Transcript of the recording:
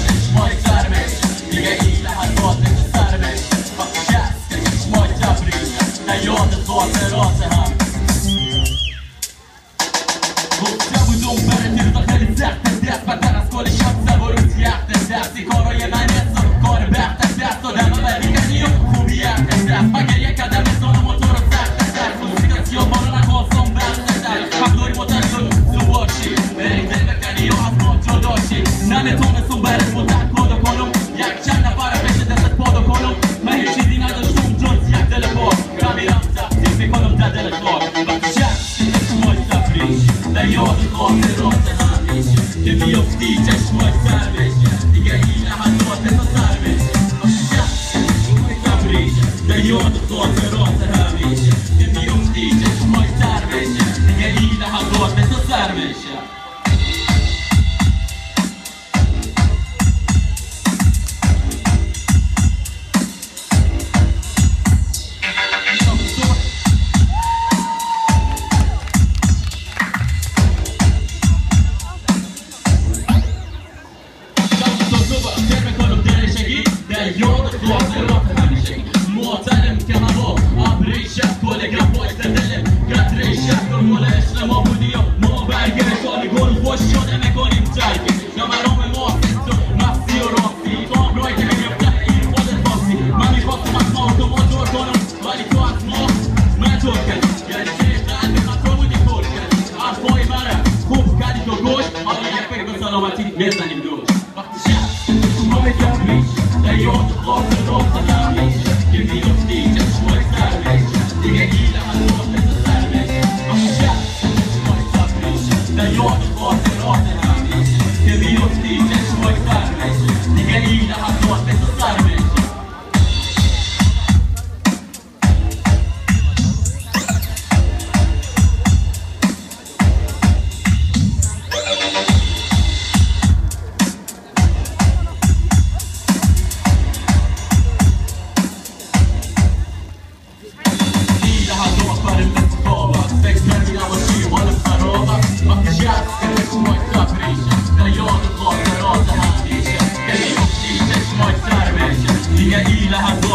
چشمای سرمش دیگه این لحظات مثل سرمش وقتی شست چشمای تبریز نه یاد خاطرات هم گفته بودم بره تیرزا خیلی سخت دست بدتر از کل شب سب و روز یخت دستی کارای من حساب کار بخت دست دادم و دیگه و خوبی یخت دست مگر یک قدم ازان موتور رو سخت در موسیقی ها ما رو نخواستم بخت در حقداری مترسل تو باشی بریم دل بکنی و از ما جداشی نمیتونستم برش مدت کادو کنم یک چند نفر بشه دستت پادو کنم من هیچ چیزی نداشتم جز یک دل پاک کمیرم تفتیف میکنم در دل خاک وقتی شخصی چشمای تفریش در یاد خاطرات همیشه که بیفتی چشمای سر بشه دیگه این لحظات تا سر بشه وقتی شخصی چشمای تفریش در یاد خاطرات همیشه که بیفتی چشمای سر بشه دیگه این لحظات تا سر بشه یاد خاطرات همیشه معتلم که هوا ابری شب کل گپای دلم قطره شب و مال عشق ما بودی و ما برگرد سالی گل خوش شده میکنیم ترکی نمرام ما تو مفتی و راستی تو هم رای که نمیفته این خودت باستی من میخواستم از ما تو ما جور کنم ولی تو از ما من جور کردی یعنی که قلبی خطا بودی کل کردی حرفای منه خوب کردی تو گوش حالا یک فکر به سلامتی بزنیم دوش وقتی شب ما میگم در یاد خاطرات همیشه که بیفتی چشمای سر بشه دیگه این لحظات مثل سر بشه وقتی شب چشمای تفریشه در یاد خاطرات همیشه که بیفتی چشمای سر بشه دیگه این لحظات مثل سر بشه دیگه این لحظات